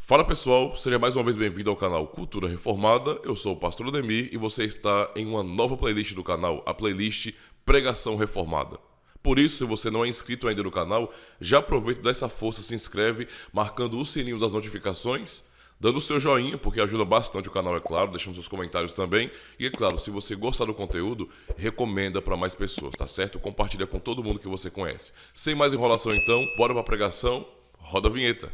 Fala pessoal, seja mais uma vez bem-vindo ao canal Cultura Reformada. Eu sou o Pastor Ademir e você está em uma nova playlist do canal, a playlist Pregação Reformada. Por isso, se você não é inscrito ainda no canal, já aproveita e dá essa força, se inscreve, marcando o sininho das notificações, dando o seu joinha, porque ajuda bastante o canal, é claro, deixando seus comentários também. E é claro, se você gostar do conteúdo, recomenda para mais pessoas, tá certo? Compartilha com todo mundo que você conhece. Sem mais enrolação então, bora pra pregação, roda a vinheta.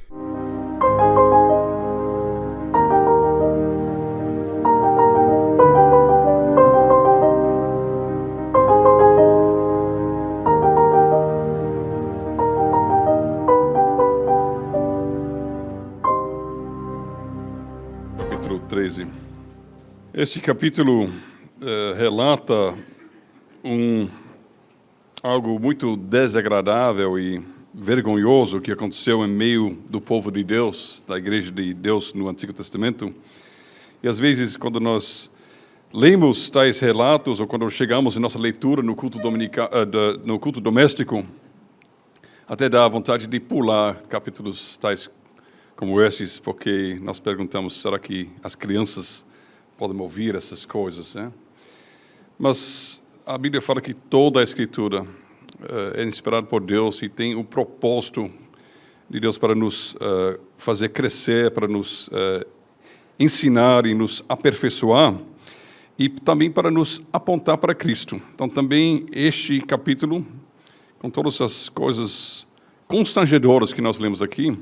Capítulo 13. Este capítulo relata algo muito desagradável e vergonhoso que aconteceu em meio do povo de Deus, da Igreja de Deus no Antigo Testamento. E às vezes, quando nós lemos tais relatos, ou quando chegamos em nossa leitura no culto doméstico, até dá vontade de pular capítulos tais como esses, porque nós perguntamos, será que as crianças podem ouvir essas coisas, né? Mas a Bíblia fala que toda a Escritura é inspirada por Deus e tem o propósito de Deus para nos fazer crescer, para nos ensinar e nos aperfeiçoar, e também para nos apontar para Cristo. Então, também este capítulo, com todas as coisas constrangedoras que nós lemos aqui,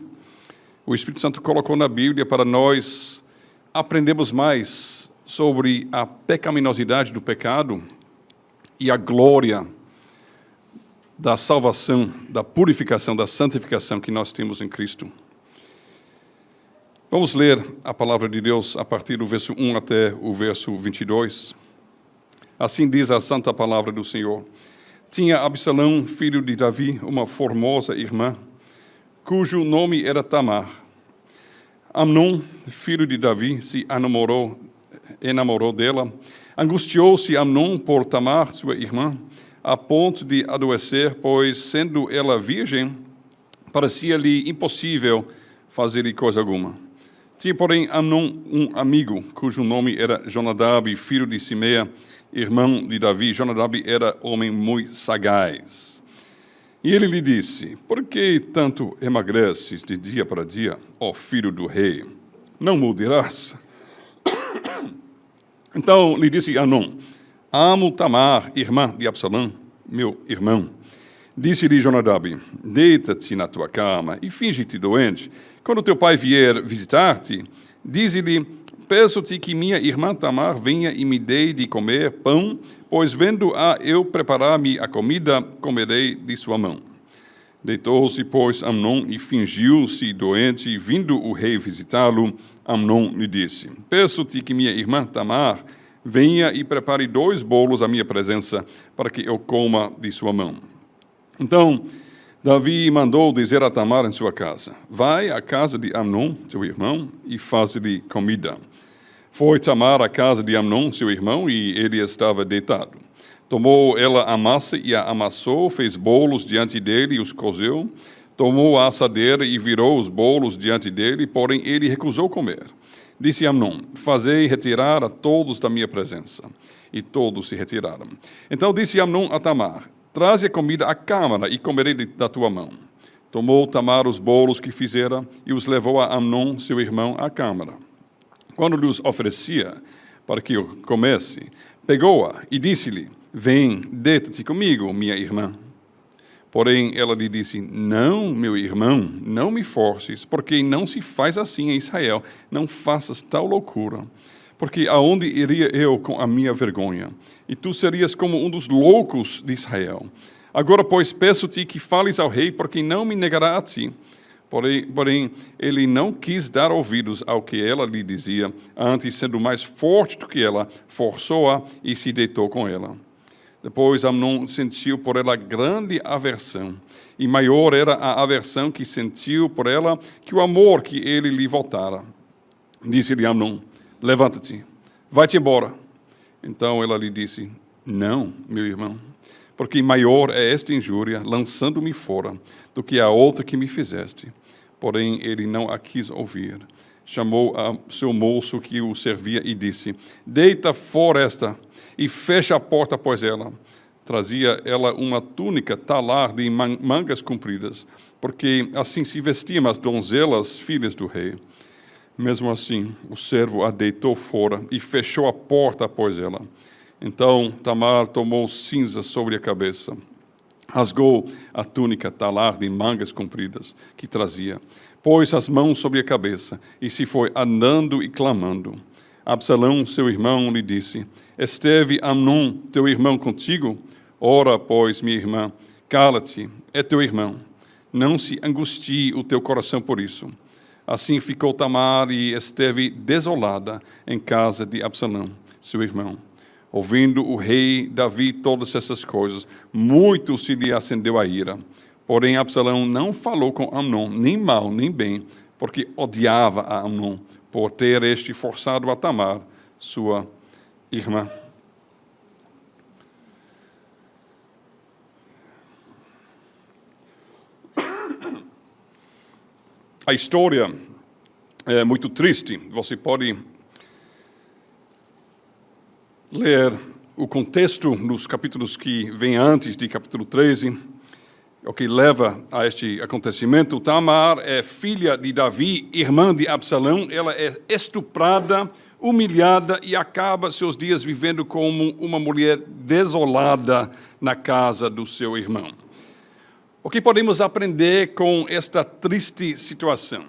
o Espírito Santo colocou na Bíblia para nós aprendermos mais sobre a pecaminosidade do pecado e a glória da salvação, da purificação, da santificação que nós temos em Cristo. Vamos ler a palavra de Deus a partir do verso 1 até o verso 22. Assim diz a santa palavra do Senhor. Tinha Absalão, filho de Davi, uma formosa irmã, cujo nome era Tamar. Amnon, filho de Davi, se enamorou dela. Angustiou-se Amnon por Tamar, sua irmã, a ponto de adoecer, pois, sendo ela virgem, parecia-lhe impossível fazer-lhe coisa alguma. Tinha, porém, Amnon um amigo, cujo nome era Jonadab, filho de Simea, irmão de Davi. Jonadab era homem muito sagaz. E ele lhe disse, por que tanto emagreces de dia para dia, ó filho do rei? Não mudarás? Então lhe disse Amnon, amo Tamar, irmã de Absalão, meu irmão. Disse-lhe Jonadab, deita-te na tua cama e finge-te doente. Quando teu pai vier visitar-te, dize-lhe, peço-te que minha irmã Tamar venha e me dê de comer pão, pois vendo-a eu preparar-me a comida, comerei de sua mão. Deitou-se, pois, Amnon e fingiu-se doente, e vindo o rei visitá-lo, Amnon lhe disse, peço-te que minha irmã Tamar venha e prepare 2 bolos à minha presença, para que eu coma de sua mão. Então, Davi mandou dizer a Tamar em sua casa, vai à casa de Amnon, seu irmão, e faz-lhe comida. Foi Tamar à casa de Amnon, seu irmão, e ele estava deitado. Tomou ela a massa e a amassou, fez bolos diante dele e os cozeu. Tomou a assadeira e virou os bolos diante dele, porém ele recusou comer. Disse Amnon, fazei retirar a todos da minha presença. E todos se retiraram. Então disse Amnon a Tamar, traze a comida à câmara e comerei da tua mão. Tomou Tamar os bolos que fizera e os levou a Amnon, seu irmão, à câmara. Quando lhes oferecia para que eu comesse, pegou-a e disse-lhe, vem, deita-te comigo, minha irmã. Porém, ela lhe disse, não, meu irmão, não me forces, porque não se faz assim em Israel, não faças tal loucura. Porque aonde iria eu com a minha vergonha? E tu serias como um dos loucos de Israel. Agora, pois, peço-te que fales ao rei, porque não me negará a ti. Porém, ele não quis dar ouvidos ao que ela lhe dizia, antes, sendo mais forte do que ela, forçou-a e se deitou com ela. Depois Amnon sentiu por ela grande aversão, e maior era a aversão que sentiu por ela que o amor que ele lhe voltara. Disse-lhe Amnon, levanta-te, vai-te embora. Então ela lhe disse, não, meu irmão, porque maior é esta injúria, lançando-me fora, do que a outra que me fizeste. Porém, ele não a quis ouvir. Chamou a seu moço que o servia e disse: deita fora esta e fecha a porta após ela. Trazia ela uma túnica talar de mangas compridas, porque assim se vestiam as donzelas, filhas do rei. Mesmo assim, o servo a deitou fora e fechou a porta após ela. Então Tamar tomou cinza sobre a cabeça, rasgou a túnica talar de mangas compridas que trazia, pôs as mãos sobre a cabeça e se foi andando e clamando. Absalão, seu irmão, lhe disse: esteve Amnon, teu irmão, contigo? Ora, pois, minha irmã, cala-te, é teu irmão. Não se angustie o teu coração por isso. Assim ficou Tamar e esteve desolada em casa de Absalão, seu irmão. Ouvindo o rei Davi todas essas coisas, muito se lhe acendeu a ira. Porém, Absalão não falou com Amnon, nem mal, nem bem, porque odiava a Amnon, por ter este forçado a Tamar, sua irmã. A história é muito triste. Você pode ler o contexto nos capítulos que vêm antes de capítulo 13, o que leva a este acontecimento. Tamar é filha de Davi, irmã de Absalão. Ela é estuprada, humilhada e acaba seus dias vivendo como uma mulher desolada na casa do seu irmão. O que podemos aprender com esta triste situação?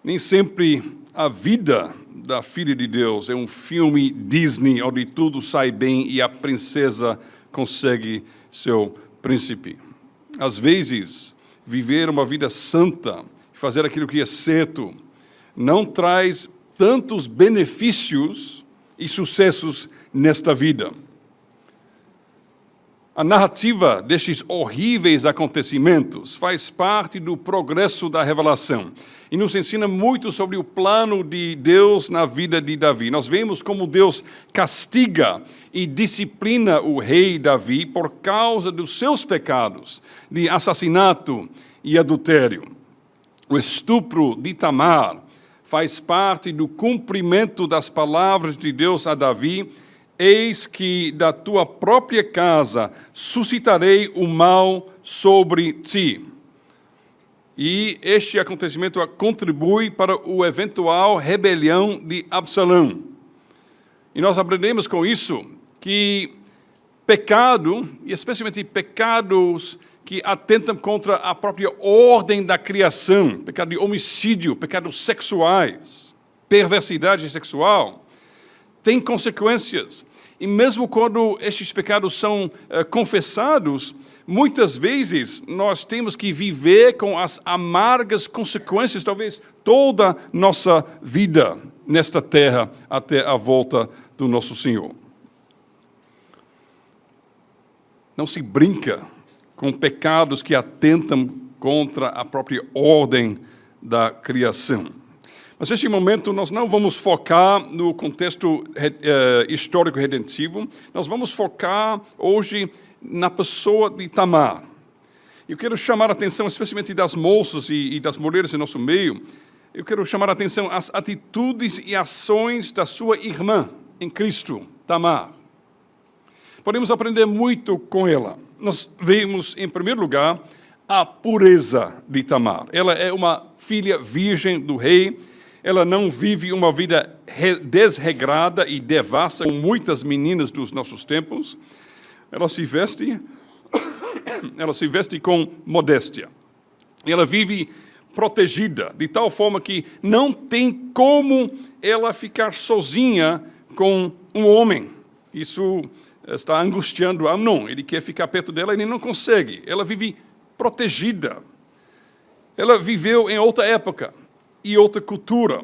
Nem sempre a vida da filha de Deus é um filme Disney onde tudo sai bem e a princesa consegue seu príncipe. Às vezes, viver uma vida santa, fazer aquilo que é certo, não traz tantos benefícios e sucessos nesta vida. A narrativa destes horríveis acontecimentos faz parte do progresso da revelação e nos ensina muito sobre o plano de Deus na vida de Davi. Nós vemos como Deus castiga e disciplina o rei Davi por causa dos seus pecados de assassinato e adultério. O estupro de Tamar faz parte do cumprimento das palavras de Deus a Davi: eis que da tua própria casa suscitarei o mal sobre ti. E este acontecimento contribui para o eventual rebelião de Absalão. E nós aprendemos com isso que pecado, e especialmente pecados que atentam contra a própria ordem da criação, pecado de homicídio, pecados sexuais, perversidade sexual, tem consequências. E mesmo quando estes pecados são confessados, muitas vezes nós temos que viver com as amargas consequências, talvez toda nossa vida nesta terra, até a volta do nosso Senhor. Não se brinca com pecados que atentam contra a própria ordem da criação. Mas neste momento nós não vamos focar no contexto histórico redentivo, nós vamos focar hoje na pessoa de Tamar. Eu quero chamar a atenção, especialmente das moças e das mulheres em nosso meio, eu quero chamar a atenção às atitudes e ações da sua irmã em Cristo, Tamar. Podemos aprender muito com ela. Nós vemos, em primeiro lugar, a pureza de Tamar. Ela é uma filha virgem do rei. Ela não vive uma vida desregrada e devassa como muitas meninas dos nossos tempos. Ela se veste com modéstia. Ela vive protegida, de tal forma que não tem como ela ficar sozinha com um homem. Isso está angustiando Amnon. Ele quer ficar perto dela e ele não consegue. Ela vive protegida. Ela viveu em outra época e outra cultura,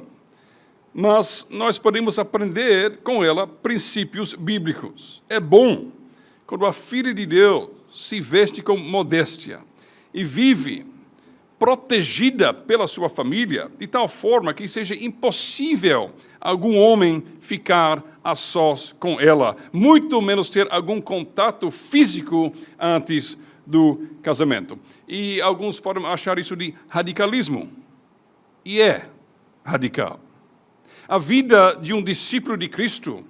mas nós podemos aprender com ela princípios bíblicos. É bom quando a filha de Deus se veste com modéstia e vive protegida pela sua família, de tal forma que seja impossível algum homem ficar a sós com ela, muito menos ter algum contato físico antes do casamento. E alguns podem achar isso de radicalismo. E é radical. A vida de um discípulo de Cristo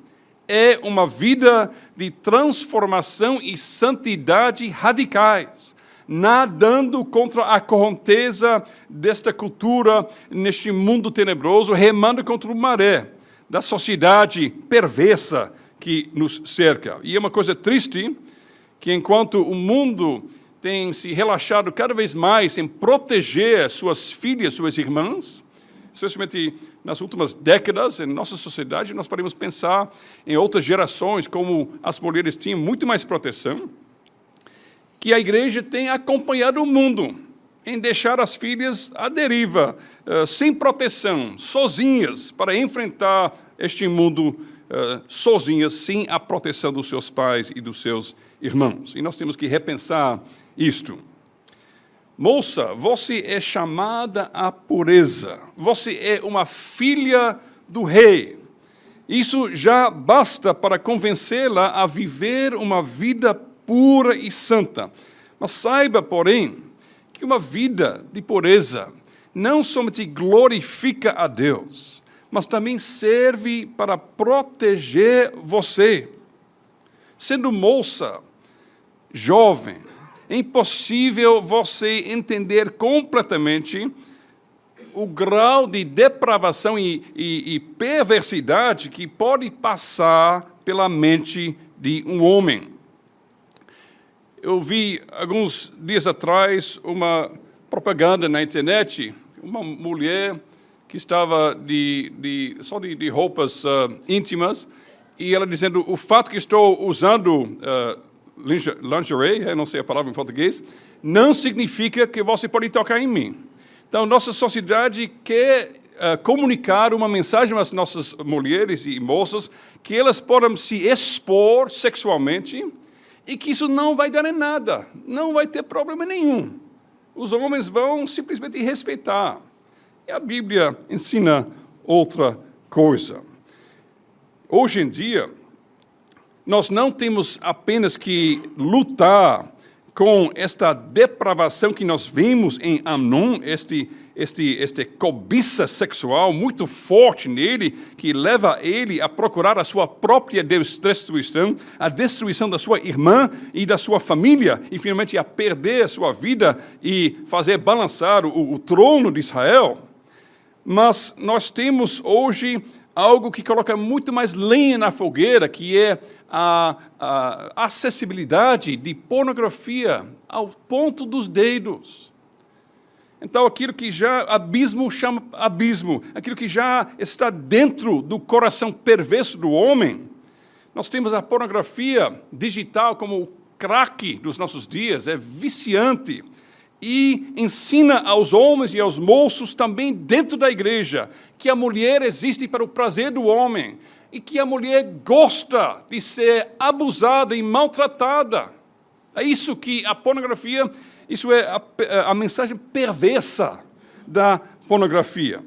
é uma vida de transformação e santidade radicais, nadando contra a correnteza desta cultura, neste mundo tenebroso, remando contra o maré da sociedade perversa que nos cerca. E é uma coisa triste que, enquanto o mundo tem se relaxado cada vez mais em proteger suas filhas, suas irmãs, especialmente nas últimas décadas, em nossa sociedade, nós podemos pensar em outras gerações, como as mulheres tinham muito mais proteção, que a igreja tem acompanhado o mundo em deixar as filhas à deriva, sem proteção, sozinhas, para enfrentar este mundo sozinhas, sem a proteção dos seus pais e dos seus irmãos. E nós temos que repensar isto. Moça, você é chamada à pureza. Você é uma filha do rei. Isso já basta para convencê-la a viver uma vida pura e santa. Mas saiba, porém, que uma vida de pureza não somente glorifica a Deus, mas também serve para proteger você. Sendo moça, jovem, é impossível você entender completamente o grau de depravação e perversidade que pode passar pela mente de um homem. Eu vi, alguns dias atrás, uma propaganda na internet, uma mulher que estava só de roupas íntimas, e ela dizendo, o fato que estou usando lingerie, eu não sei a palavra em português, não significa que você pode tocar em mim. Então, nossa sociedade quer comunicar uma mensagem às nossas mulheres e moças que elas podem se expor sexualmente e que isso não vai dar em nada, não vai ter problema nenhum. Os homens vão simplesmente respeitar. E a Bíblia ensina outra coisa. Hoje em dia, nós não temos apenas que lutar com esta depravação que nós vemos em Amnon, este cobiça sexual muito forte nele, que leva ele a procurar a sua própria destruição, a destruição da sua irmã e da sua família, e finalmente a perder a sua vida e fazer balançar o trono de Israel. Mas nós temos hoje algo que coloca muito mais lenha na fogueira, que é a acessibilidade de pornografia ao ponto dos dedos. Então, aquilo que já abismo chama abismo, aquilo que já está dentro do coração perverso do homem, nós temos a pornografia digital como o crack dos nossos dias, é viciante, e ensina aos homens e aos moços também dentro da igreja que a mulher existe para o prazer do homem e que a mulher gosta de ser abusada e maltratada. É isso que a pornografia, isso é a mensagem perversa da pornografia.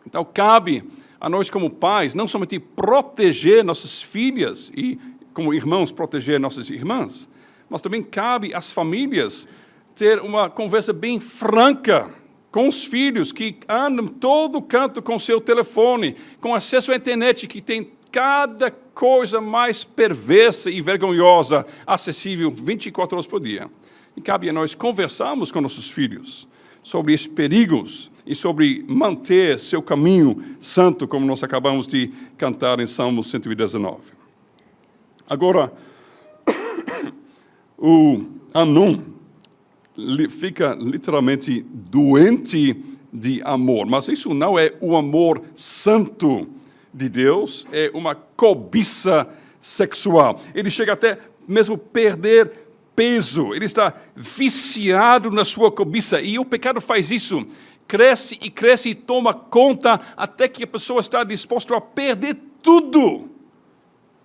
Então, cabe a nós como pais não somente proteger nossas filhas e como irmãos proteger nossas irmãs, mas também cabe às famílias ter uma conversa bem franca com os filhos que andam todo canto com seu telefone, com acesso à internet, que tem cada coisa mais perversa e vergonhosa acessível 24 horas por dia. E cabe a nós conversarmos com nossos filhos sobre esses perigos e sobre manter seu caminho santo, como nós acabamos de cantar em Salmo 119. Agora, o Amnon fica literalmente doente de amor. Mas isso não é o amor santo de Deus, é uma cobiça sexual. Ele chega até mesmo perder peso, ele está viciado na sua cobiça, e o pecado faz isso, cresce e toma conta, até que a pessoa está disposta a perder tudo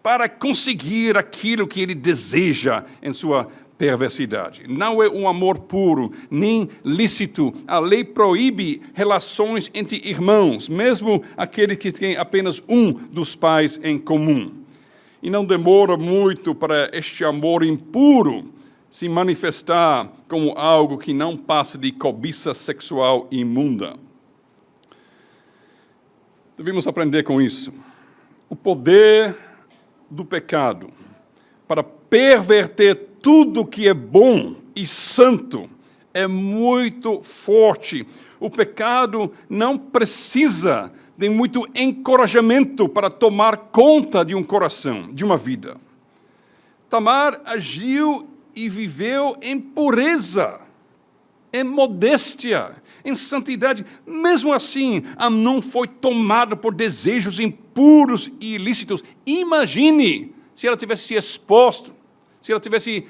para conseguir aquilo que ele deseja em sua perversidade. Não é um amor puro, nem lícito. A lei proíbe relações entre irmãos, mesmo aqueles que têm apenas um dos pais em comum. E não demora muito para este amor impuro se manifestar como algo que não passa de cobiça sexual imunda. Devemos aprender com isso. O poder do pecado para perverter tudo que é bom e santo é muito forte. O pecado não precisa de muito encorajamento para tomar conta de um coração, de uma vida. Tamar agiu e viveu em pureza, em modéstia, em santidade. Mesmo assim, Amnon foi tomado por desejos impuros e ilícitos. Imagine se ela tivesse se exposto, se ela tivesse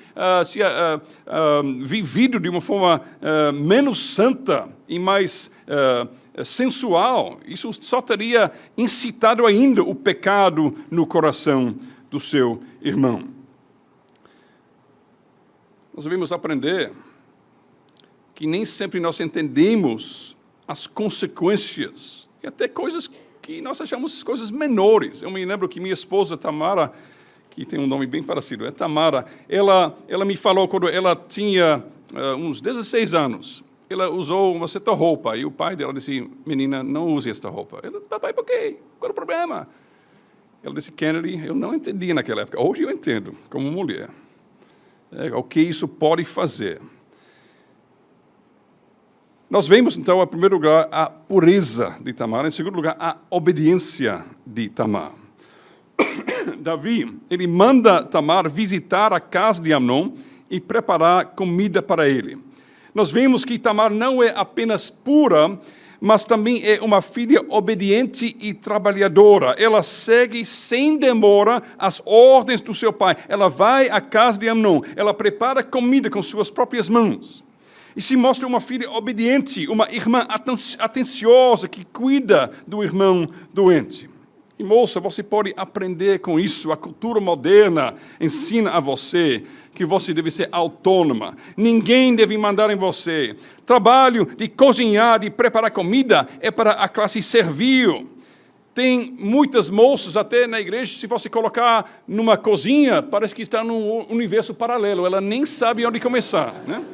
vivido de uma forma menos santa e mais sensual. Isso só teria incitado ainda o pecado no coração do seu irmão. Nós devemos aprender que nem sempre nós entendemos as consequências, e até coisas que nós achamos coisas menores. Eu me lembro que minha esposa, Tamara, que tem um nome bem parecido, Tamara, ela me falou quando ela tinha uns 16 anos, ela usou uma certa roupa, e o pai dela disse, menina, não use esta roupa. Ela, papai, por quê? Qual é o problema? Ela disse, Kennedy, eu não entendia naquela época, hoje eu entendo, como mulher, o que isso pode fazer. Nós vemos, então, em primeiro lugar, a pureza de Tamar, em segundo lugar, a obediência de Tamar. Davi, ele manda Tamar visitar a casa de Amnon e preparar comida para ele. Nós vemos que Tamar não é apenas pura, mas também é uma filha obediente e trabalhadora. Ela segue sem demora as ordens do seu pai. Ela vai à casa de Amnon, ela prepara comida com suas próprias mãos. E se mostra uma filha obediente, uma irmã atenciosa que cuida do irmão doente. E, moça, você pode aprender com isso. A cultura moderna ensina a você que você deve ser autônoma. Ninguém deve mandar em você. Trabalho de cozinhar, de preparar comida é para a classe servil. Tem muitas moças até na igreja, se você colocar numa cozinha, parece que está num universo paralelo. Ela nem sabe onde começar, né?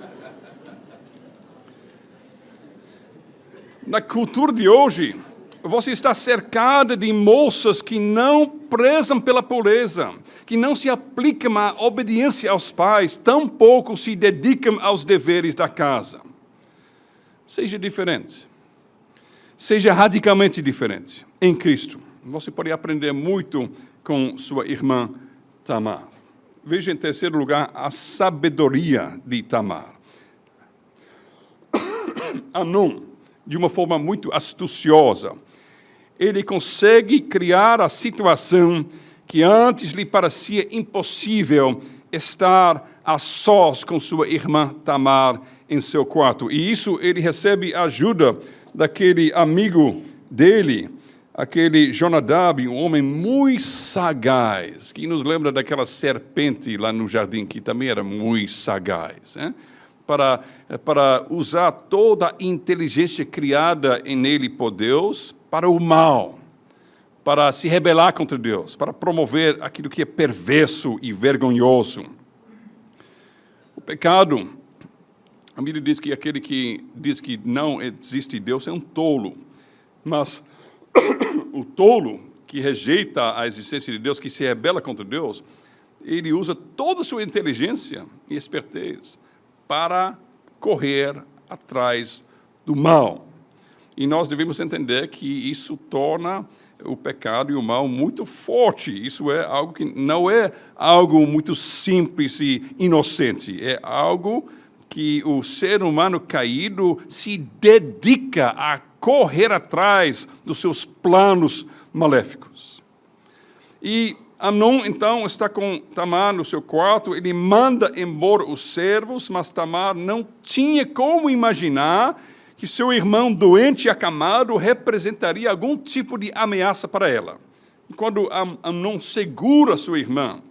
Na cultura de hoje, você está cercada de moças que não prezam pela pureza, que não se aplicam à obediência aos pais, tampouco se dedicam aos deveres da casa. Seja diferente. Seja radicalmente diferente em Cristo. Você pode aprender muito com sua irmã Tamar. Veja, em terceiro lugar, a sabedoria de Tamar. Amnon, de uma forma muito astuciosa, ele consegue criar a situação que antes lhe parecia impossível estar a sós com sua irmã Tamar em seu quarto. E isso ele recebe ajuda daquele amigo dele, aquele Jonadab, um homem muito sagaz, que nos lembra daquela serpente lá no jardim, que também era muito sagaz, né? Para usar toda a inteligência criada nele por Deus para o mal, para se rebelar contra Deus, para promover aquilo que é perverso e vergonhoso. O pecado, a Bíblia diz que aquele que diz que não existe Deus é um tolo, mas o tolo que rejeita a existência de Deus, que se rebela contra Deus, ele usa toda a sua inteligência e esperteza para correr atrás do mal. E nós devemos entender que isso torna o pecado e o mal muito forte. Isso é algo que não é algo muito simples e inocente. É algo que o ser humano caído se dedica a correr atrás dos seus planos maléficos. E Amnon, então, está com Tamar no seu quarto, ele manda embora os servos, mas Tamar não tinha como imaginar que seu irmão doente e acamado representaria algum tipo de ameaça para ela. E quando Amnon segura sua irmã,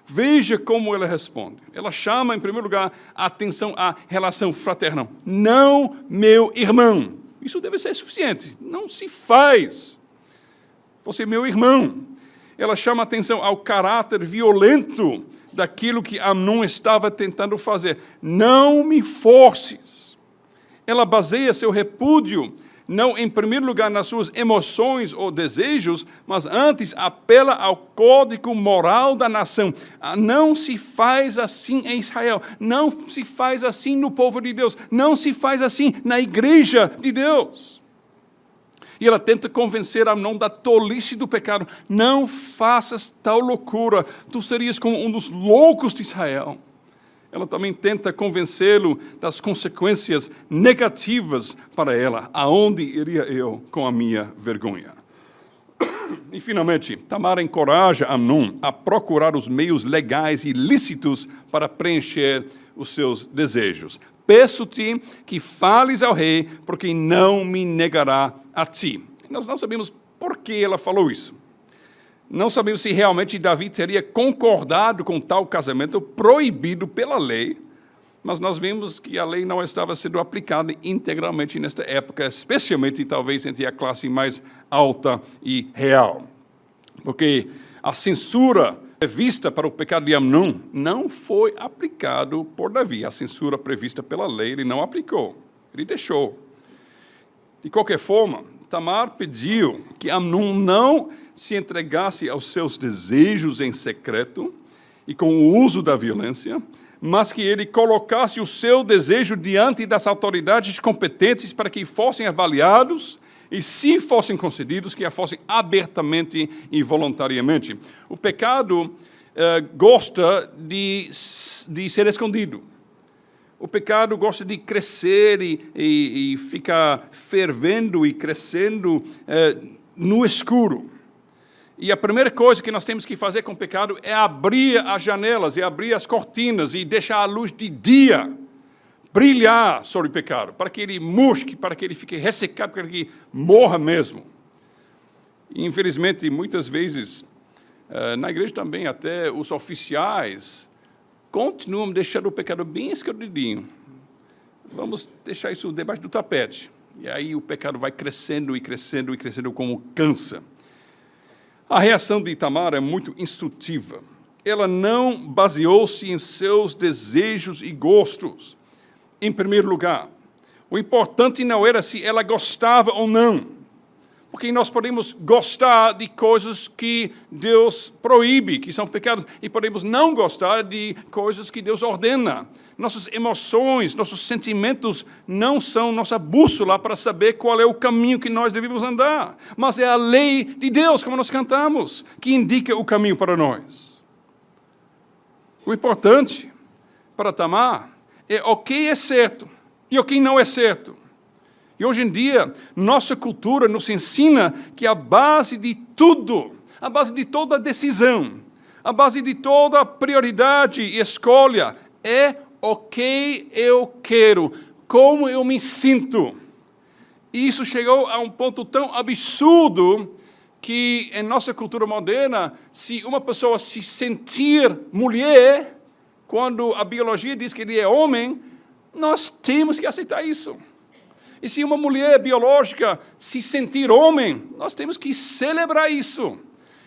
veja como ela responde. Ela chama, em primeiro lugar, a atenção à relação fraternal. Não, meu irmão. Isso deve ser suficiente. Não se faz. Você é meu irmão. Ela chama a atenção ao caráter violento daquilo que Amnon estava tentando fazer. Não me forces. Ela baseia seu repúdio não, em primeiro lugar, nas suas emoções ou desejos, mas antes apela ao código moral da nação. Não se faz assim em Israel. Não se faz assim no povo de Deus. Não se faz assim na igreja de Deus. E ela tenta convencer Amnon da tolice do pecado. Não faças tal loucura. Tu serias como um dos loucos de Israel. Ela também tenta convencê-lo das consequências negativas para ela. Aonde iria eu com a minha vergonha? E, finalmente, Tamar encoraja Amnon a procurar os meios legais e lícitos para preencher os seus desejos. Peço-te que fales ao rei, porque não me negará a ti. Nós não sabemos por que ela falou isso. Não sabemos se realmente Davi teria concordado com tal casamento proibido pela lei, mas nós vimos que a lei não estava sendo aplicada integralmente nesta época, especialmente talvez entre a classe mais alta e real. Porque a censura prevista para o pecado de Amnon não foi aplicado por Davi. A censura prevista pela lei ele não aplicou, ele deixou. De qualquer forma, Tamar pediu que Amnon não se entregasse aos seus desejos em secreto e com o uso da violência, mas que ele colocasse o seu desejo diante das autoridades competentes para que fossem avaliados e, se fossem concedidos, que a fossem abertamente e voluntariamente. O pecado gosta de ser escondido. O pecado gosta de crescer e ficar fervendo e crescendo no escuro. E a primeira coisa que nós temos que fazer com o pecado é abrir as janelas, e abrir as cortinas, e deixar a luz de dia brilhar sobre o pecado, para que ele murche, para que ele fique ressecado, para que ele morra mesmo. E, infelizmente, muitas vezes, na igreja também, até os oficiais continuam deixando o pecado bem escondidinho. Vamos deixar isso debaixo do tapete. E aí o pecado vai crescendo e crescendo e crescendo como câncer. A reação de Tamar é muito instrutiva. Ela não baseou-se em seus desejos e gostos. Em primeiro lugar, o importante não era se ela gostava ou não, porque nós podemos gostar de coisas que Deus proíbe, que são pecados, e podemos não gostar de coisas que Deus ordena. Nossas emoções, nossos sentimentos não são nossa bússola para saber qual é o caminho que nós devemos andar, mas é a lei de Deus, como nós cantamos, que indica o caminho para nós. O importante para Tamar é o que é certo e o que não é certo. E hoje em dia, nossa cultura nos ensina que a base de tudo, a base de toda decisão, a base de toda prioridade e escolha é o que eu quero, como eu me sinto. E isso chegou a um ponto tão absurdo que, em nossa cultura moderna, se uma pessoa se sentir mulher, quando a biologia diz que ele é homem, nós temos que aceitar isso. E se uma mulher biológica se sentir homem, nós temos que celebrar isso.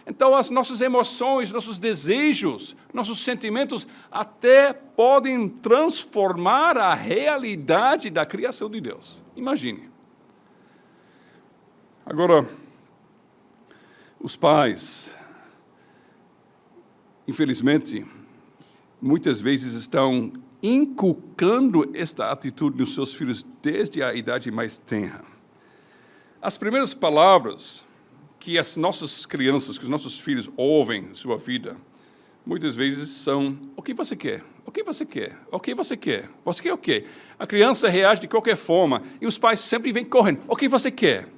Então, as nossas emoções, nossos desejos, nossos sentimentos até podem transformar a realidade da criação de Deus. Imagine. Agora, os pais, infelizmente, muitas vezes estão inculcando esta atitude nos seus filhos desde a idade mais tenra. As primeiras palavras que as nossas crianças, que os nossos filhos ouvem em sua vida, muitas vezes são: o que você quer? O que você quer? O que você quer? Você quer o quê? A criança reage de qualquer forma e os pais sempre vêm correndo: o que você quer?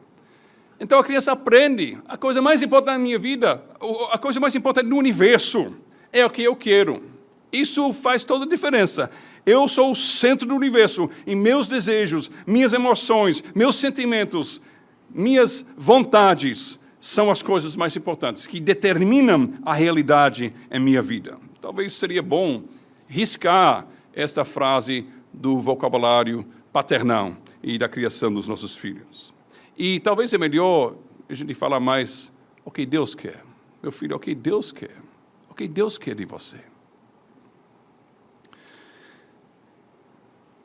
Então a criança aprende: a coisa mais importante da minha vida, a coisa mais importante do universo é o que eu quero. Isso faz toda a diferença. Eu sou o centro do universo e meus desejos, minhas emoções, meus sentimentos, minhas vontades são as coisas mais importantes, que determinam a realidade em minha vida. Talvez seria bom riscar esta frase do vocabulário paternal e da criação dos nossos filhos. E talvez é melhor a gente falar mais o que Deus quer. Meu filho, o que Deus quer. O que Deus quer de você.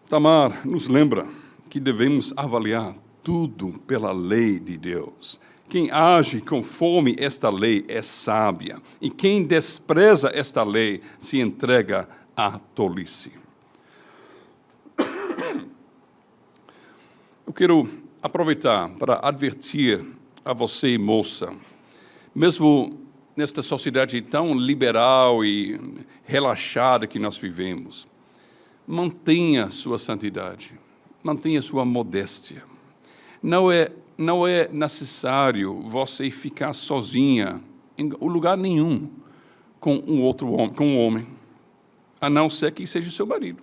Tamar nos lembra que devemos avaliar tudo pela lei de Deus. Quem age conforme esta lei é sábia, e quem despreza esta lei se entrega à tolice. Eu quero aproveitar para advertir a você, moça, mesmo nesta sociedade tão liberal e relaxada que nós vivemos, mantenha sua santidade, mantenha sua modéstia. Não é necessário você ficar sozinha em lugar nenhum com um outro homem, com um homem, a não ser que seja seu marido.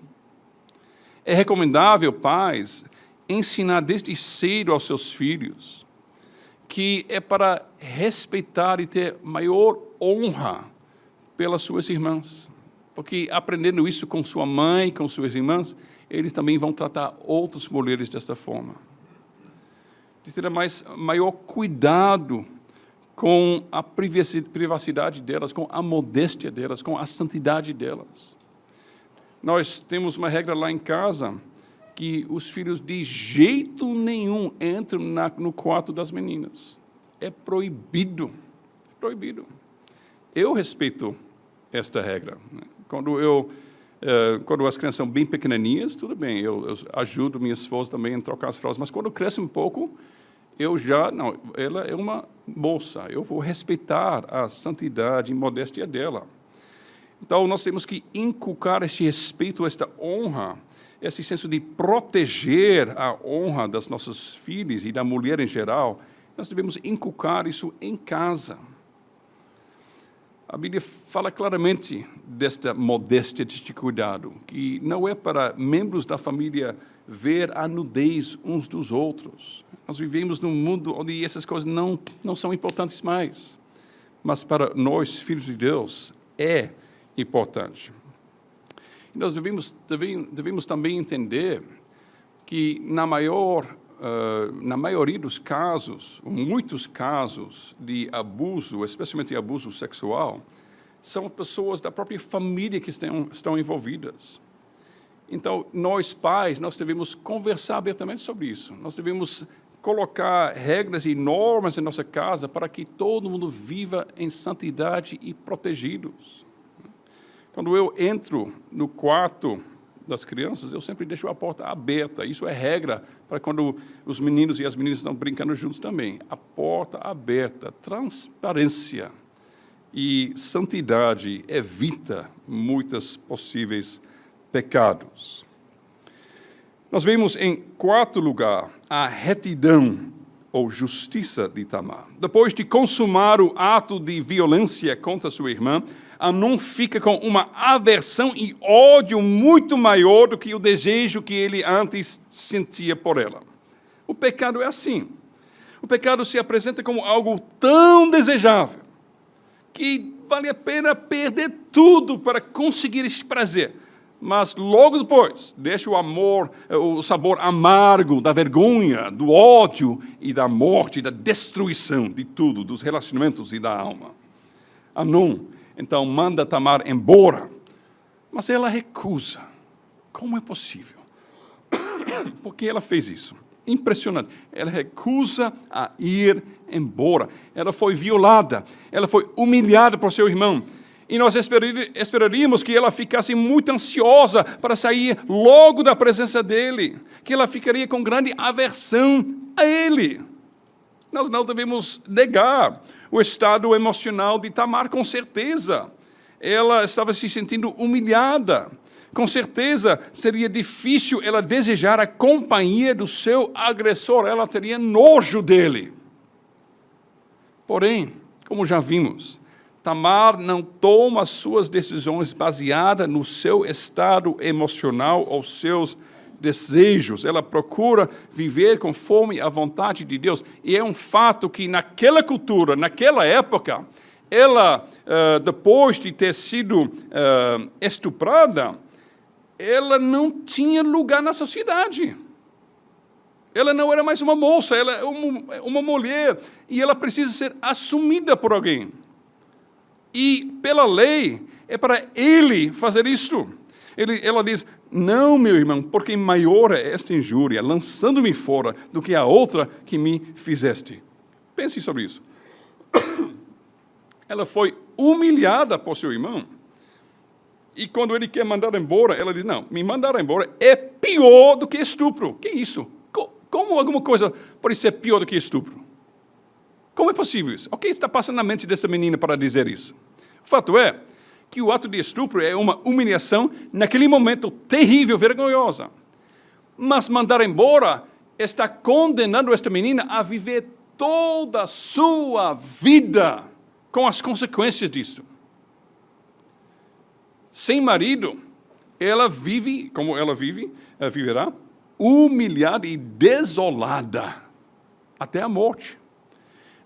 É recomendável, pais, ensinar desde cedo aos seus filhos que é para respeitar e ter maior honra pelas suas irmãs. Porque aprendendo isso com sua mãe, com suas irmãs, eles também vão tratar outras mulheres desta forma. De ter maior cuidado com a privacidade delas, com a modéstia delas, com a santidade delas. Nós temos uma regra lá em casa que os filhos de jeito nenhum entram no quarto das meninas. É proibido. É proibido. Eu respeito esta regra. Quando as crianças são bem pequenininhas, tudo bem, eu ajudo minha esposa também a trocar as fraldas, mas quando cresce um pouco, ela é uma moça, eu vou respeitar a santidade e modéstia dela. Então, nós temos que inculcar esse respeito, esta honra, esse senso de proteger a honra das nossas filhas e da mulher em geral. Nós devemos inculcar isso em casa. A Bíblia fala claramente desta modéstia, deste cuidado, que não é para membros da família ver a nudez uns dos outros. Nós vivemos num mundo onde essas coisas não são importantes mais. Mas para nós, filhos de Deus, é importante. E nós devemos também entender que na maioria dos casos, muitos casos de abuso, especialmente abuso sexual, são pessoas da própria família que estão envolvidas. Então, nós pais, nós devemos conversar abertamente sobre isso. Nós devemos colocar regras e normas em nossa casa para que todo mundo viva em santidade e protegidos. Quando eu entro no quarto das crianças, eu sempre deixo a porta aberta. Isso é regra para quando os meninos e as meninas estão brincando juntos também. A porta aberta, transparência e santidade evita muitos possíveis pecados. Nós vemos, em quarto lugar, a retidão ou justiça de Tamar. Depois de consumar o ato de violência contra sua irmã, Amnon fica com uma aversão e ódio muito maior do que o desejo que ele antes sentia por ela. O pecado é assim. O pecado se apresenta como algo tão desejável que vale a pena perder tudo para conseguir esse prazer. Mas logo depois, deixa o sabor amargo da vergonha, do ódio e da morte, da destruição de tudo, dos relacionamentos e da alma. Amnon, então, manda Tamar embora, mas ela recusa. Como é possível? Por que ela fez isso? Impressionante. Ela recusa a ir embora. Ela foi violada, ela foi humilhada por seu irmão. E nós esperaríamos que ela ficasse muito ansiosa para sair logo da presença dele, que ela ficaria com grande aversão a ele. Nós não devemos negar o estado emocional de Tamar, com certeza. Ela estava se sentindo humilhada. Com certeza seria difícil ela desejar a companhia do seu agressor. Ela teria nojo dele. Porém, como já vimos, Tamar não toma suas decisões baseadas no seu estado emocional ou seus desejos. Ela procura viver conforme a vontade de Deus. E é um fato que naquela cultura, naquela época, ela, depois de ter sido estuprada, ela não tinha lugar na sociedade. Ela não era mais uma moça, ela é uma mulher. E ela precisa ser assumida por alguém. E, pela lei, é para ele fazer isso. Ela diz, Não, meu irmão, porque maior é esta injúria, lançando-me fora, do que a outra que me fizeste. Pense sobre isso. Ela foi humilhada por seu irmão. E quando ele quer mandar embora, ela diz, não, me mandar embora é pior do que estupro. Que isso? Como alguma coisa pode ser pior do que estupro? Como é possível isso? O que está passando na mente dessa menina para dizer isso? O fato é que o ato de estupro é uma humilhação naquele momento terrível, vergonhosa. Mas mandar embora está condenando esta menina a viver toda a sua vida com as consequências disso. Sem marido, ela vive, como ela viverá, humilhada e desolada até a morte.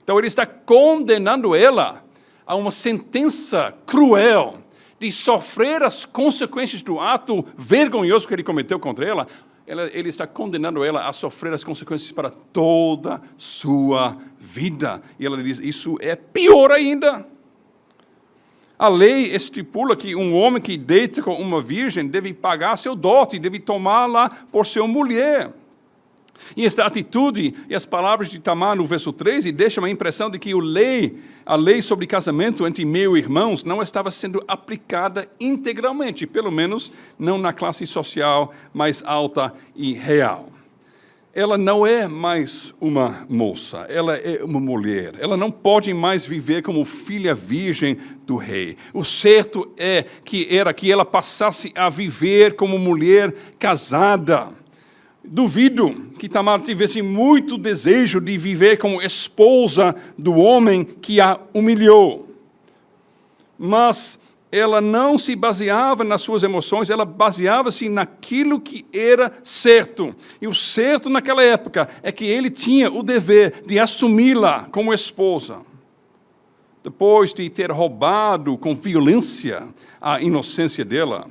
Então ele está condenando ela a uma sentença cruel de sofrer as consequências do ato vergonhoso que ele cometeu contra ela. Ele está condenando ela a sofrer as consequências para toda a sua vida. E ela diz, isso é pior ainda. A lei estipula que um homem que deita com uma virgem deve pagar seu dote, deve tomá-la por sua mulher. E esta atitude e as palavras de Tamar no verso 13 deixam a impressão de que a lei sobre casamento entre meio-irmãos não estava sendo aplicada integralmente, pelo menos não na classe social mais alta e real. Ela não é mais uma moça, ela é uma mulher. Ela não pode mais viver como filha virgem do rei. O certo era que ela passasse a viver como mulher casada. Duvido que Tamar tivesse muito desejo de viver como esposa do homem que a humilhou. Mas ela não se baseava nas suas emoções, ela baseava-se naquilo que era certo. E o certo naquela época é que ele tinha o dever de assumi-la como esposa. Depois de ter roubado com violência a inocência dela,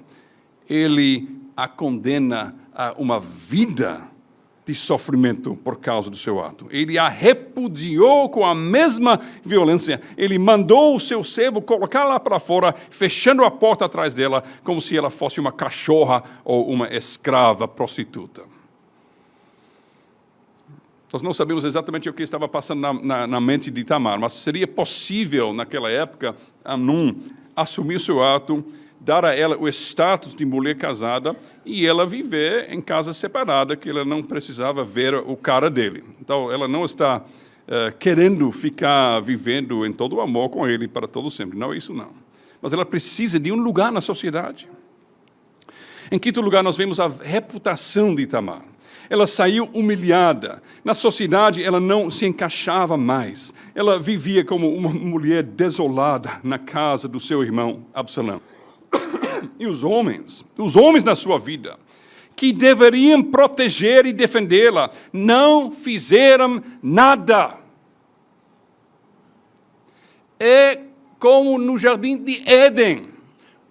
ele a condena a uma vida de sofrimento por causa do seu ato. Ele a repudiou com a mesma violência. Ele mandou o seu servo colocar lá para fora, fechando a porta atrás dela, como se ela fosse uma cachorra ou uma escrava prostituta. Nós não sabemos exatamente o que estava passando na mente de Tamar, mas seria possível, naquela época, Amnon assumir seu ato, dar a ela o status de mulher casada e ela viver em casa separada, que ela não precisava ver o cara dele. Então, ela não está querendo ficar vivendo em todo o amor com ele para todo sempre. Não, isso não. Mas ela precisa de um lugar na sociedade. Em quinto lugar, nós vemos a reputação de Tamar. Ela saiu humilhada. Na sociedade, ela não se encaixava mais. Ela vivia como uma mulher desolada na casa do seu irmão Absalão. E os homens na sua vida, que deveriam proteger e defendê-la, não fizeram nada. É como no jardim de Éden.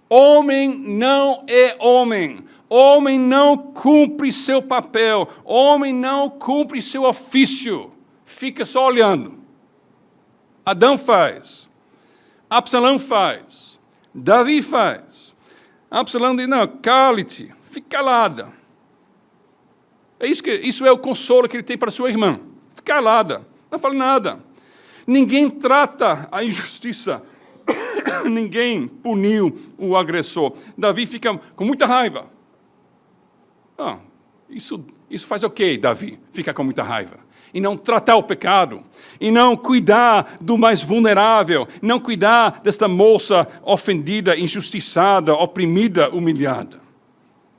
Homem não é homem. Homem não cumpre seu papel. Homem não cumpre seu ofício. Fica só olhando. Adão faz. Absalão faz. Davi faz. Absalão diz, não, cale-te, fique calada. Isso é o consolo que ele tem para sua irmã. Fique calada, não fale nada. Ninguém trata a injustiça. Ninguém puniu o agressor. Davi fica com muita raiva. Isso faz o quê, Davi? Fica com muita raiva. E não tratar o pecado, e não cuidar do mais vulnerável, não cuidar desta moça ofendida, injustiçada, oprimida, humilhada.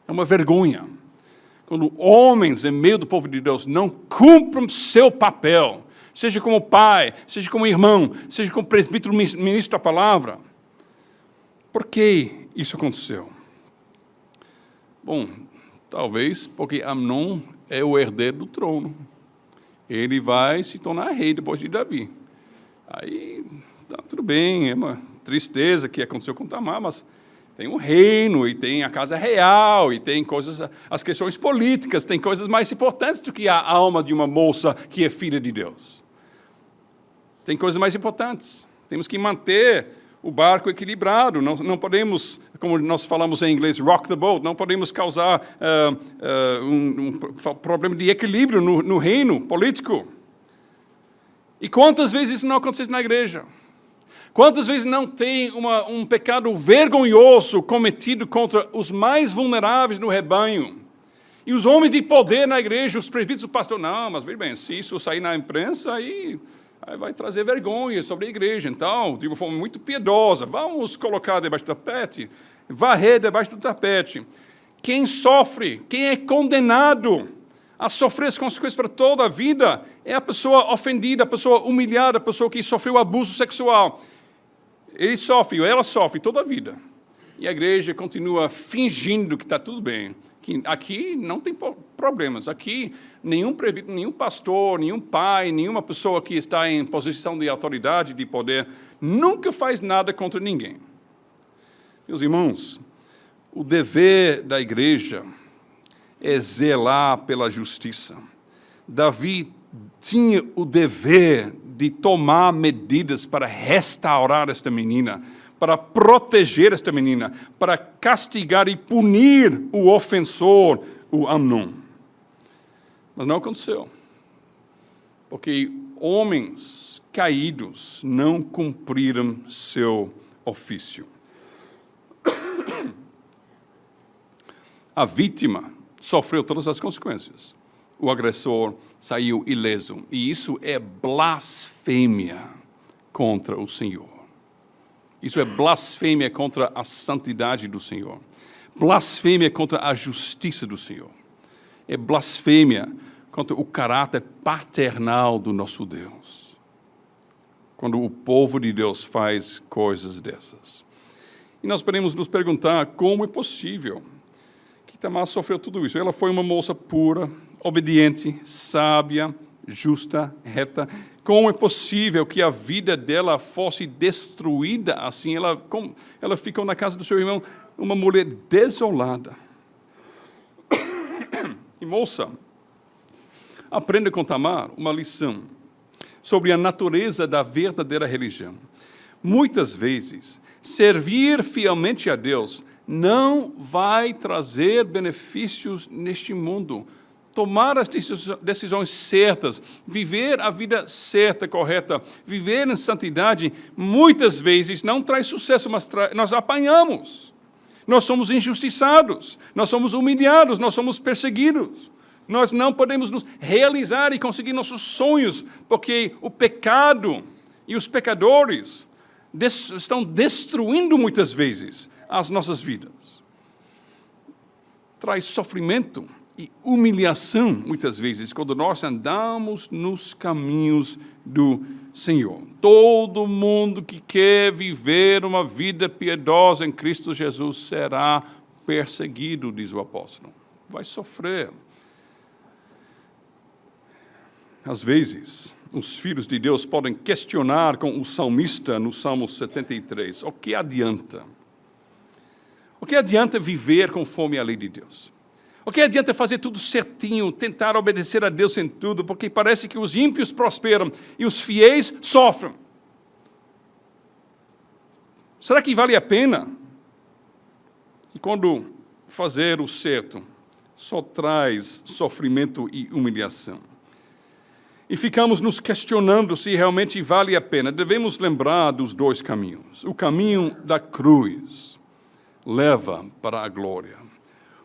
É uma vergonha. Quando homens, em meio do povo de Deus, não cumprem seu papel, seja como pai, seja como irmão, seja como presbítero, ministro da palavra. Por que isso aconteceu? Bom, talvez porque Amnon é o herdeiro do trono. Ele vai se tornar rei depois de Davi. Aí, tudo bem, é uma tristeza que aconteceu com Tamar, mas tem um reino, e tem a casa real, e tem as questões políticas, tem coisas mais importantes do que a alma de uma moça que é filha de Deus. Tem coisas mais importantes. Temos que manter o barco equilibrado. Não podemos, como nós falamos em inglês, rock the boat. Não podemos causar um problema de equilíbrio no reino político. E quantas vezes isso não acontece na igreja? Quantas vezes não tem um pecado vergonhoso cometido contra os mais vulneráveis no rebanho? E os homens de poder na igreja, os presbíteros, o pastor, não, mas veja bem, se isso sair na imprensa, aí vai trazer vergonha sobre a igreja. Então, de uma forma muito piedosa, vamos colocar debaixo do tapete, varrer debaixo do tapete. Quem sofre, quem é condenado a sofrer as consequências para toda a vida, é a pessoa ofendida, a pessoa humilhada, a pessoa que sofreu abuso sexual. Ele sofre, ou ela sofre toda a vida. E a igreja continua fingindo que está tudo bem. Que aqui não tem problemas. Aqui, nenhum presbítero, nenhum pastor, nenhum pai, nenhuma pessoa que está em posição de autoridade, de poder, nunca faz nada contra ninguém. Meus irmãos, o dever da igreja é zelar pela justiça. Davi tinha o dever de tomar medidas para restaurar esta menina, para proteger esta menina, para castigar e punir o ofensor, o Amnon. Mas não aconteceu, porque homens caídos não cumpriram seu ofício. A vítima sofreu todas as consequências. O agressor saiu ileso. E isso é blasfêmia contra o Senhor. Isso é blasfêmia contra a santidade do Senhor. Blasfêmia contra a justiça do Senhor. É blasfêmia contra o caráter paternal do nosso Deus. Quando o povo de Deus faz coisas dessas. E nós podemos nos perguntar como é possível que Tamar sofreu tudo isso. Ela foi uma moça pura, obediente, sábia, justa, reta. Como é possível que a vida dela fosse destruída assim? Ela ficou na casa do seu irmão, uma mulher desolada. E moça, aprenda com Tamar uma lição sobre a natureza da verdadeira religião. Muitas vezes, servir fielmente a Deus não vai trazer benefícios neste mundo. Tomar as decisões certas, viver a vida certa, correta, viver em santidade, muitas vezes não traz sucesso, mas nós apanhamos. Nós somos injustiçados, nós somos humilhados, nós somos perseguidos. Nós não podemos nos realizar e conseguir nossos sonhos, porque o pecado e os pecadores estão destruindo muitas vezes as nossas vidas. Traz sofrimento e humilhação, muitas vezes, quando nós andamos nos caminhos do Senhor. Todo mundo que quer viver uma vida piedosa em Cristo Jesus será perseguido, diz o apóstolo. Vai sofrer. Às vezes, os filhos de Deus podem questionar com o salmista no Salmo 73. O que adianta? O que adianta viver conforme a lei de Deus? O que adianta fazer tudo certinho, tentar obedecer a Deus em tudo, porque parece que os ímpios prosperam e os fiéis sofrem? Será que vale a pena? E quando fazer o certo só traz sofrimento e humilhação. E ficamos nos questionando se realmente vale a pena. Devemos lembrar dos dois caminhos. O caminho da cruz leva para a glória.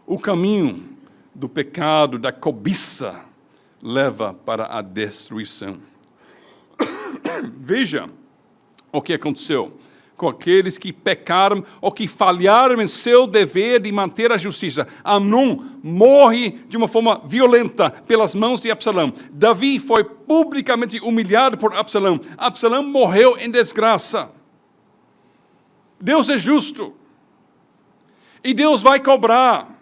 O caminho do pecado, da cobiça, leva para a destruição. Veja o que aconteceu com aqueles que pecaram ou que falharam em seu dever de manter a justiça. Amnon morre de uma forma violenta pelas mãos de Absalão. Davi foi publicamente humilhado por Absalão. Absalão morreu em desgraça. Deus é justo. E Deus vai cobrar.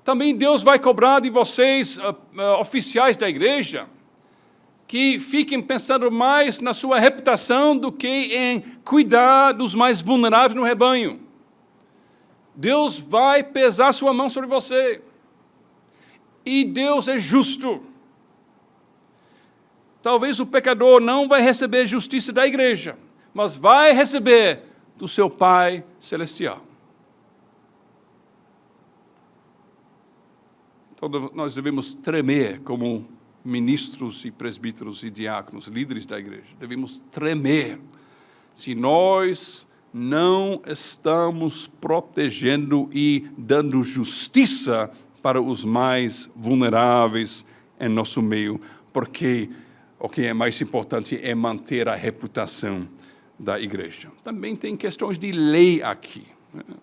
Também Deus vai cobrar de vocês, oficiais da igreja, que fiquem pensando mais na sua reputação do que em cuidar dos mais vulneráveis no rebanho. Deus vai pesar sua mão sobre você. E Deus é justo. Talvez o pecador não vai receber justiça da igreja, mas vai receber do seu Pai Celestial. Então, nós devemos tremer como ministros e presbíteros e diáconos, líderes da igreja. Devemos tremer se nós não estamos protegendo e dando justiça para os mais vulneráveis em nosso meio, porque o que é mais importante é manter a reputação da igreja. Também tem questões de lei aqui.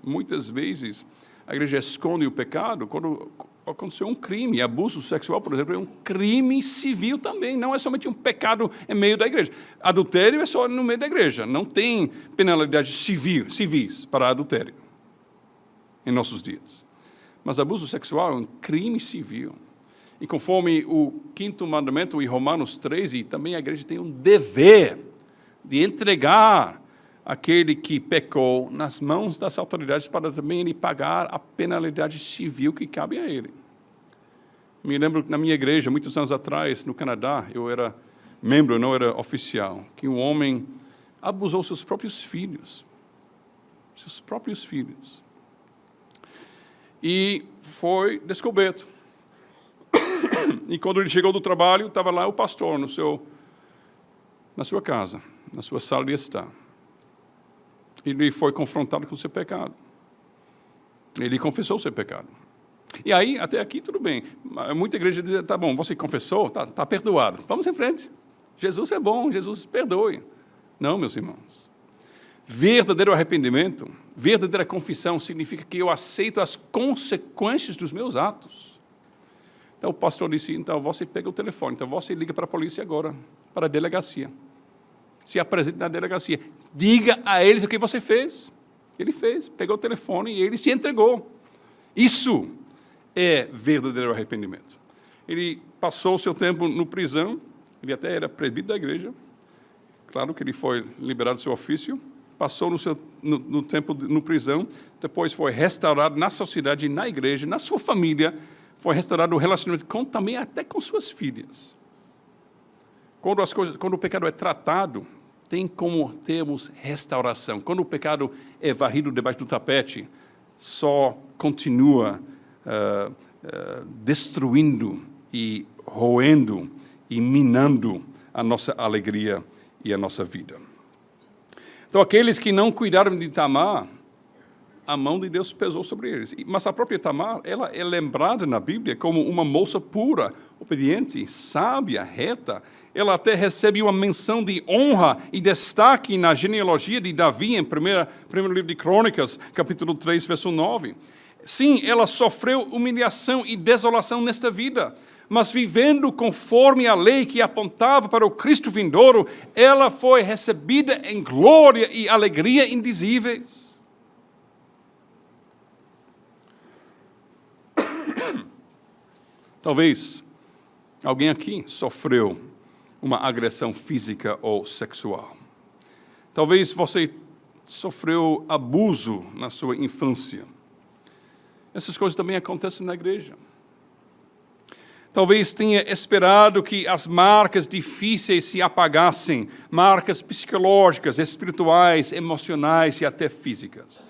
Muitas vezes a igreja esconde o pecado quando aconteceu um crime. Abuso sexual, por exemplo, é um crime civil também, não é somente um pecado em meio da igreja. Adultério é só no meio da igreja, não tem penalidades civis para adultério em nossos dias. Mas abuso sexual é um crime civil. E conforme o 5º mandamento em Romanos 13, também a igreja tem um dever de entregar aquele que pecou nas mãos das autoridades para também ele pagar a penalidade civil que cabe a ele. Me lembro que na minha igreja, muitos anos atrás, no Canadá, eu era membro, não era oficial, que um homem abusou seus próprios filhos. Seus próprios filhos. E foi descoberto. E quando ele chegou do trabalho, estava lá o pastor na sua casa, na sua sala de estar. Ele foi confrontado com o seu pecado. Ele confessou o seu pecado. E aí, até aqui, tudo bem. Muita igreja diz, tá bom, você confessou, tá perdoado. Vamos em frente. Jesus é bom, Jesus perdoe. Não, meus irmãos. Verdadeiro arrependimento, verdadeira confissão significa que eu aceito as consequências dos meus atos. Então o pastor disse, então você pega o telefone, então você liga para a polícia agora, para a delegacia. Se apresente na delegacia. Diga a eles o que você fez. Ele fez, pegou o telefone e ele se entregou. Isso é verdadeiro arrependimento. Ele passou o seu tempo no prisão, ele até era presbítero da igreja, claro que ele foi liberado do seu ofício, passou no tempo no prisão, depois foi restaurado na sociedade, na igreja, na sua família, foi restaurado o relacionamento também até com suas filhas. Quando o pecado é tratado, tem como termos restauração. Quando o pecado é varrido debaixo do tapete, só continua destruindo e roendo e minando a nossa alegria e a nossa vida. Então, aqueles que não cuidaram de Tamar, a mão de Deus pesou sobre eles. Mas a própria Tamar, ela é lembrada na Bíblia como uma moça pura, obediente, sábia, reta. Ela até recebe uma menção de honra e destaque na genealogia de Davi, em primeiro livro de Crônicas, capítulo 3, verso 9. Sim, ela sofreu humilhação e desolação nesta vida, mas vivendo conforme a lei que apontava para o Cristo vindouro, ela foi recebida em glória e alegria indizíveis. Talvez alguém aqui sofreu uma agressão física ou sexual. Talvez você sofreu abuso na sua infância. Essas coisas também acontecem na igreja. Talvez tenha esperado que as marcas difíceis se apagassem, marcas psicológicas, espirituais, emocionais e até físicas.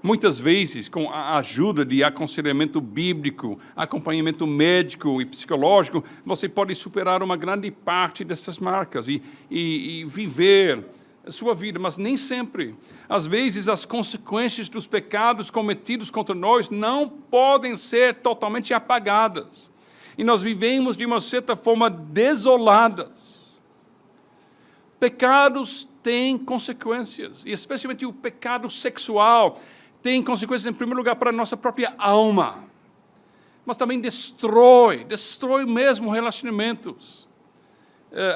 Muitas vezes, com a ajuda de aconselhamento bíblico, acompanhamento médico e psicológico, você pode superar uma grande parte dessas marcas e viver a sua vida, mas nem sempre. Às vezes, as consequências dos pecados cometidos contra nós não podem ser totalmente apagadas. E nós vivemos, de uma certa forma, desoladas. Pecados têm consequências, e especialmente o pecado sexual tem consequências, em primeiro lugar, para a nossa própria alma, mas também destrói mesmo relacionamentos.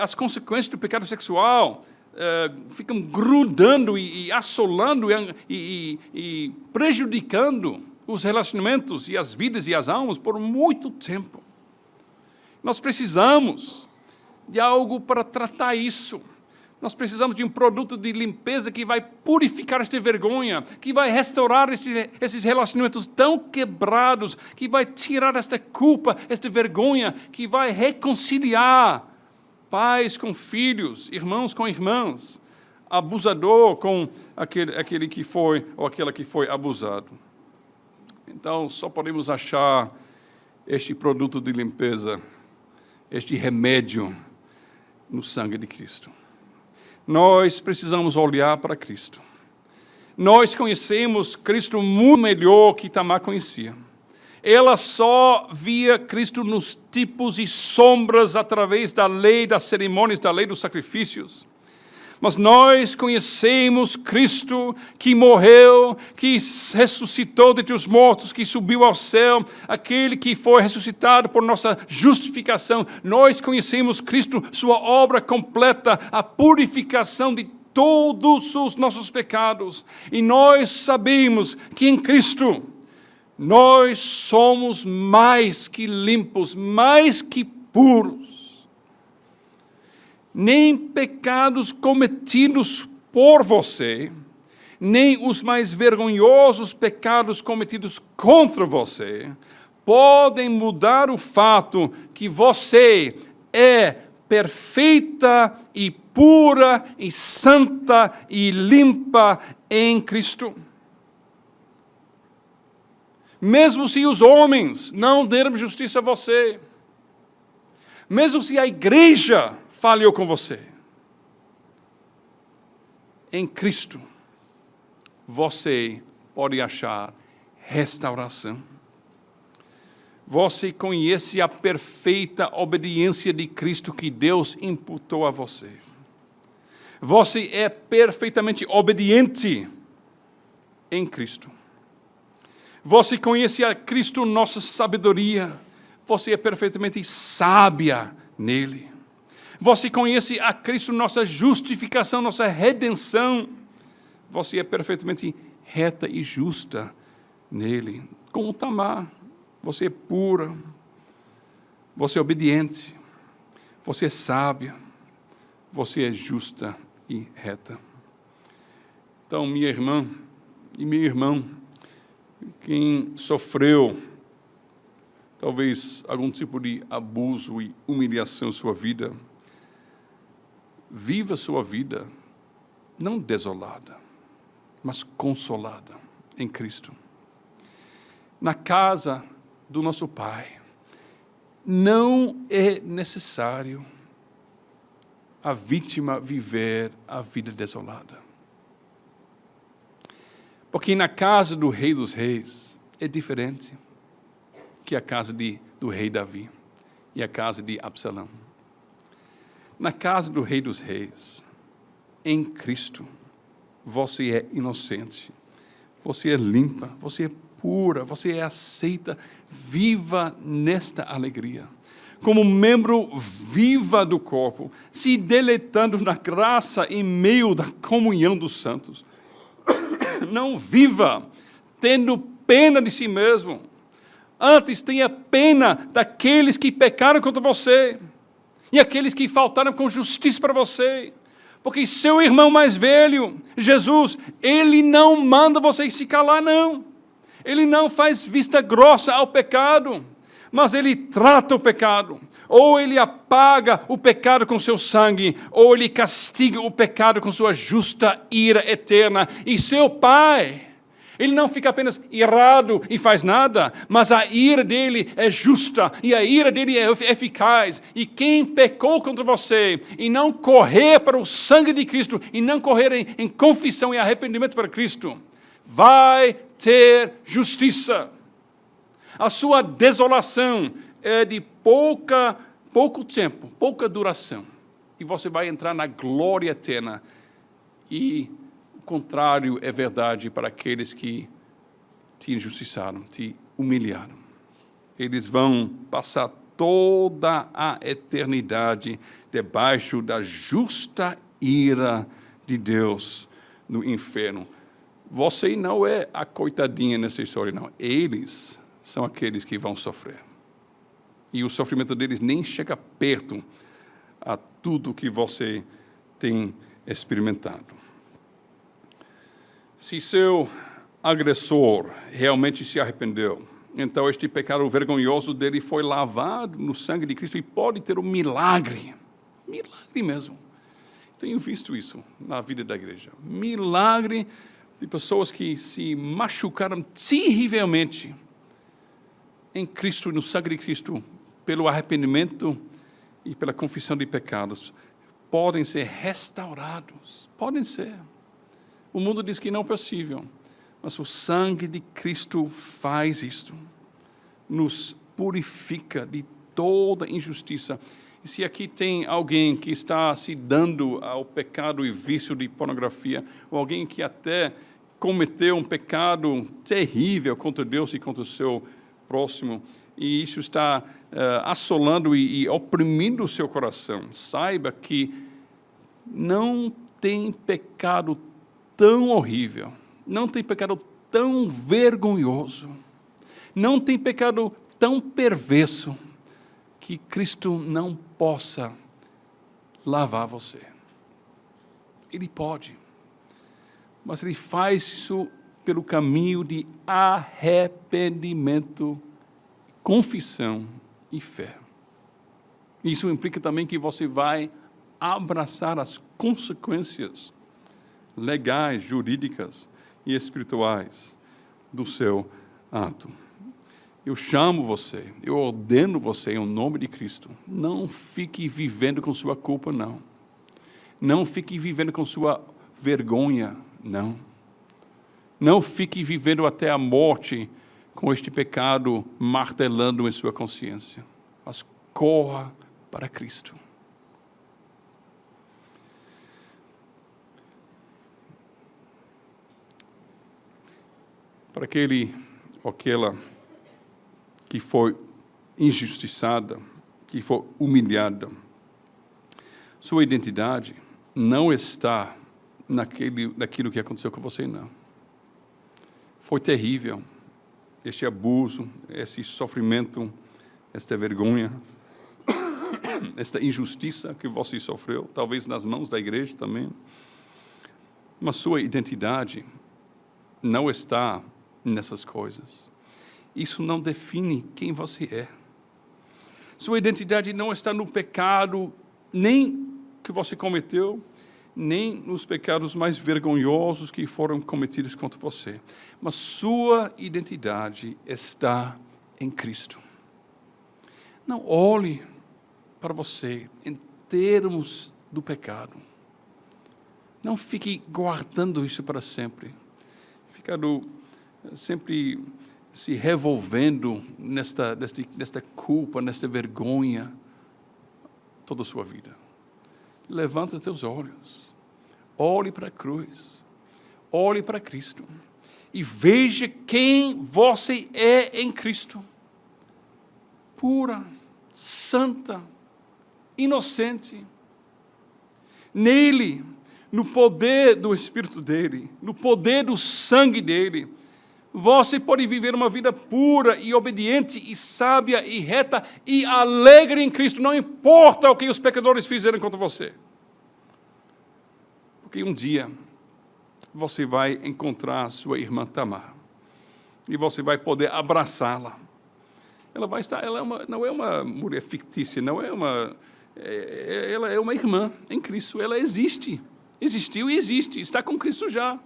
As consequências do pecado sexual ficam grudando e assolando e prejudicando os relacionamentos e as vidas e as almas por muito tempo. Nós precisamos de algo para tratar isso. Nós precisamos de um produto de limpeza que vai purificar esta vergonha, que vai restaurar esses relacionamentos tão quebrados, que vai tirar esta culpa, esta vergonha, que vai reconciliar pais com filhos, irmãos com irmãs. abusador com aquele que foi, ou aquela que foi abusado. Então, só podemos achar este produto de limpeza, este remédio no sangue de Cristo. Nós precisamos olhar para Cristo. Nós conhecemos Cristo muito melhor que Tamar conhecia. Ela só via Cristo nos tipos e sombras através da lei, das cerimônias, da lei dos sacrifícios. Mas nós conhecemos Cristo que morreu, que ressuscitou dentre os mortos, que subiu ao céu, aquele que foi ressuscitado por nossa justificação. Nós conhecemos Cristo, sua obra completa, a purificação de todos os nossos pecados. E nós sabemos que em Cristo nós somos mais que limpos, mais que puros. Nem pecados cometidos por você, nem os mais vergonhosos pecados cometidos contra você, podem mudar o fato que você é perfeita e pura e santa e limpa em Cristo. Mesmo se os homens não deram justiça a você, mesmo se a igreja falhou com você, em Cristo você pode achar restauração. Você conhece a perfeita obediência de Cristo que Deus imputou a você. Você é perfeitamente obediente em Cristo. Você conhece a Cristo, nossa sabedoria. Você é perfeitamente sábia nele. Você conhece a Cristo, nossa justificação, nossa redenção. Você é perfeitamente reta e justa nele. Como Tamar, você é pura, você é obediente, você é sábia, você é justa e reta. Então, minha irmã e meu irmão, quem sofreu talvez algum tipo de abuso e humilhação em sua vida, viva sua vida não desolada, mas consolada em Cristo. Na casa do nosso Pai, não é necessário a vítima viver a vida desolada. Porque na casa do Rei dos Reis é diferente que a casa do rei Davi e a casa de Absalão. Na casa do Rei dos Reis, em Cristo, você é inocente, você é limpa, você é pura, você é aceita. Viva nesta alegria, como membro viva do corpo, se deleitando na graça em meio da comunhão dos santos. Não viva tendo pena de si mesmo. Antes tenha pena daqueles que pecaram contra você e aqueles que faltaram com justiça para você. Porque seu irmão mais velho, Jesus, ele não manda você se calar, não. Ele não faz vista grossa ao pecado, mas ele trata o pecado. Ou ele apaga o pecado com seu sangue, ou ele castiga o pecado com sua justa ira eterna. E seu Pai, ele não fica apenas irado e faz nada, mas a ira dele é justa e a ira dele é eficaz. E quem pecou contra você e não correr para o sangue de Cristo, e não correr em confissão e arrependimento para Cristo, vai ter justiça. A sua desolação é de pouco tempo, pouca duração. E você vai entrar na glória eterna. E o contrário é verdade para aqueles que te injustiçaram, te humilharam. Eles vão passar toda a eternidade debaixo da justa ira de Deus no inferno. Você não é a coitadinha nessa história, não. Eles são aqueles que vão sofrer. E o sofrimento deles nem chega perto a tudo que você tem experimentado. Se seu agressor realmente se arrependeu, então este pecado vergonhoso dele foi lavado no sangue de Cristo e pode ter um milagre mesmo, Tenho visto isso na vida da igreja. Milagre de pessoas que se machucaram terrivelmente em Cristo, no sangue de Cristo, pelo arrependimento e pela confissão de pecados, podem ser restaurados. Podem ser. O mundo diz que não é possível, mas o sangue de Cristo faz isto. Nos purifica de toda injustiça. E se aqui tem alguém que está se dando ao pecado e vício de pornografia, ou alguém que até cometeu um pecado terrível contra Deus e contra o seu próximo, e isso está assolando e oprimindo o seu coração, saiba que não tem pecado tão horrível, não tem pecado tão vergonhoso, não tem pecado tão perverso que Cristo não possa lavar você. Ele pode, mas Ele faz isso pelo caminho de arrependimento, confissão e fé. Isso implica também que você vai abraçar as consequências legais, jurídicas e espirituais do seu ato. Eu chamo você, eu ordeno você em nome de Cristo. Não fique vivendo com sua culpa, não. Não fique vivendo com sua vergonha, não. Não fique vivendo até a morte com este pecado martelando em sua consciência. Mas corra para Cristo. Para aquele ou aquela que foi injustiçada, que foi humilhada, sua identidade não está naquilo que aconteceu com você, não. Foi terrível este abuso, esse sofrimento, esta vergonha, esta injustiça que você sofreu, talvez nas mãos da igreja também. Mas sua identidade não está nessas coisas. Isso não define quem você é. Sua identidade não está no pecado, nem que você cometeu, nem nos pecados mais vergonhosos que foram cometidos contra você. Mas sua identidade está em Cristo. Não olhe para você em termos do pecado. Não fique guardando isso para sempre. Sempre se revolvendo nesta culpa, nesta vergonha, toda a sua vida. Levanta teus olhos, olhe para a cruz, olhe para Cristo e veja quem você é em Cristo. Pura, santa, inocente. Nele, no poder do Espírito dele, no poder do sangue dele, você pode viver uma vida pura e obediente e sábia e reta e alegre em Cristo, não importa o que os pecadores fizeram contra você. Porque um dia você vai encontrar sua irmã Tamar e você vai poder abraçá-la. Não é uma mulher fictícia, ela é uma irmã em Cristo, ela existiu e existe, está com Cristo já.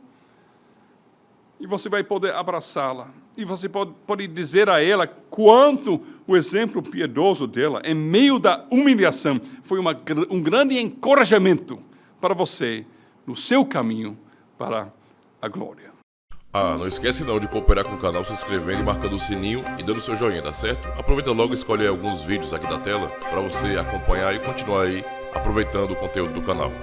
E você vai poder abraçá-la. E você pode dizer a ela quanto o exemplo piedoso dela, em meio da humilhação, foi um grande encorajamento para você, no seu caminho para a glória. Não esquece não de cooperar com o canal, se inscrevendo e marcando o sininho e dando seu joinha, tá certo? Aproveita logo e escolhe alguns vídeos aqui da tela para você acompanhar e continuar aí aproveitando o conteúdo do canal.